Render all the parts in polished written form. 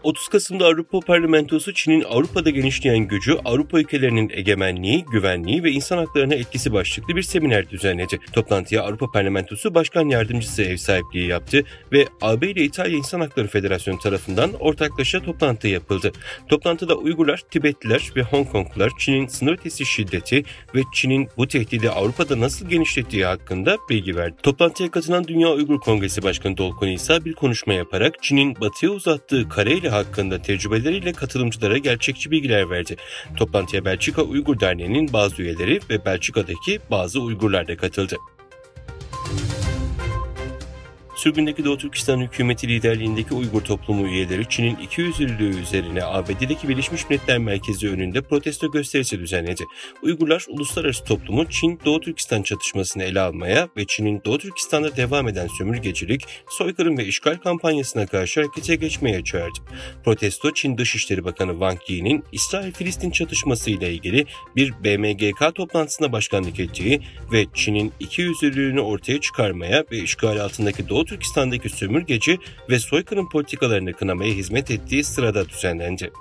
30 Kasım'da Avrupa Parlamentosu Çin'in Avrupa'da genişleyen gücü, Avrupa ülkelerinin egemenliği, güvenliği ve insan haklarına etkisi başlıklı bir seminer düzenledi. Toplantıya Avrupa Parlamentosu Başkan Yardımcısı ev sahipliği yaptı ve AB ile İtalya İnsan Hakları Federasyonu tarafından ortaklaşa toplantı yapıldı. Toplantıda Uygurlar, Tibetliler ve Hong Konglular Çin'in sınır ötesi şiddeti ve Çin'in bu tehdidi Avrupa'da nasıl genişlettiği hakkında bilgi verdi. Toplantıya katılan Dünya Uygur Kongresi Başkanı Dolkun İsa bir konuşma yaparak Çin'in batıya uzattığı Kareli hakkında tecrübeleriyle katılımcılara gerçekçi bilgiler verdi. Toplantıya Belçika Uygur Derneği'nin bazı üyeleri ve Belçika'daki bazı Uygurlar da katıldı. Sürgündeki Doğu Türkistan hükümeti liderliğindeki Uygur toplumu üyeleri Çin'in ikiyüzlülüğü üzerine ABD'deki Birleşmiş Milletler Merkezi önünde protesto gösterisi düzenledi. Uygurlar uluslararası toplumu Çin-Doğu Türkistan çatışmasını ele almaya ve Çin'in Doğu Türkistan'da devam eden sömürgecilik, soykırım ve işgal kampanyasına karşı harekete geçmeye çağırdı. Protesto Çin Dışişleri Bakanı Wang Yi'nin İsrail-Filistin çatışması ile ilgili bir BMGK toplantısına başkanlık ettiği ve Çin'in ikiyüzlülüğünü ortaya çıkarmaya ve işgal altındaki Doğu Türkistan'daki sömürgeci ve soykırım politikalarını kınamaya hizmet ettiği sırada düzenlendi.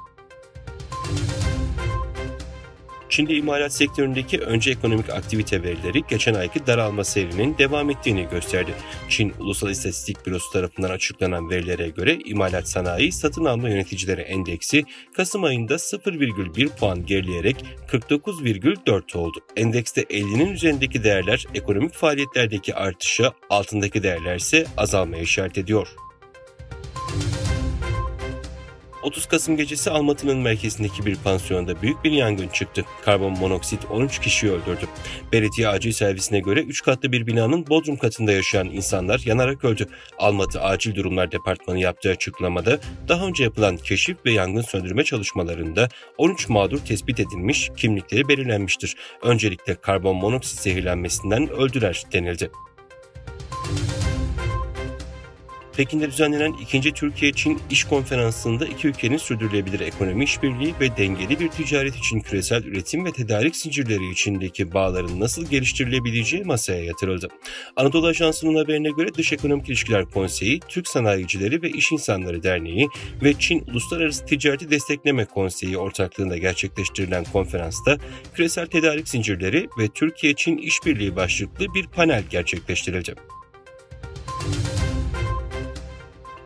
Çin'de imalat sektöründeki önce ekonomik aktivite verileri geçen ayki daralma seyrinin devam ettiğini gösterdi. Çin Ulusal İstatistik Bürosu tarafından açıklanan verilere göre imalat sanayi satın alma yöneticileri endeksi Kasım ayında 0,1 puan gerileyerek 49,4 oldu. Endekste 50'nin üzerindeki değerler ekonomik faaliyetlerdeki artışı, altındaki değerler ise azalmaya işaret ediyor. 30 Kasım gecesi Almatı'nın merkezindeki bir pansiyonda büyük bir yangın çıktı. Karbon monoksit 13 kişiyi öldürdü. Belediye acil servisine göre 3 katlı bir binanın bodrum katında yaşayan insanlar yanarak öldü. Almatı Acil Durumlar Departmanı yaptığı açıklamada daha önce yapılan keşif ve yangın söndürme çalışmalarında 13 mağdur tespit edilmiş, kimlikleri belirlenmiştir. Öncelikle karbon monoksit zehirlenmesinden öldüler denildi. Pekin'de düzenlenen 2. Türkiye-Çin İş Konferansı'nda iki ülkenin sürdürülebilir ekonomi işbirliği ve dengeli bir ticaret için küresel üretim ve tedarik zincirleri içindeki bağların nasıl geliştirilebileceği masaya yatırıldı. Anadolu Ajansı'nın haberine göre Dış Ekonomik İlişkiler Konseyi, Türk Sanayicileri ve İş İnsanları Derneği ve Çin Uluslararası Ticareti Destekleme Konseyi ortaklığında gerçekleştirilen konferansta küresel tedarik zincirleri ve Türkiye-Çin İşbirliği başlıklı bir panel gerçekleştirildi.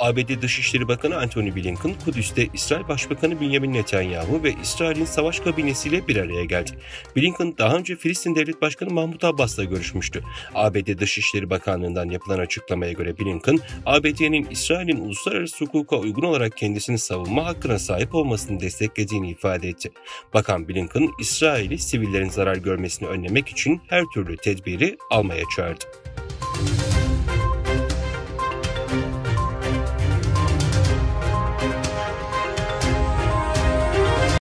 ABD Dışişleri Bakanı Antony Blinken, Kudüs'te İsrail Başbakanı Benjamin Netanyahu ve İsrail'in savaş kabinesiyle bir araya geldi. Blinken daha önce Filistin Devlet Başkanı Mahmut Abbas'la görüşmüştü. ABD Dışişleri Bakanlığı'ndan yapılan açıklamaya göre Blinken, ABD'nin İsrail'in uluslararası hukuka uygun olarak kendisini savunma hakkına sahip olmasını desteklediğini ifade etti. Bakan Blinken, İsrail'i sivillerin zarar görmesini önlemek için her türlü tedbiri almaya çağırdı.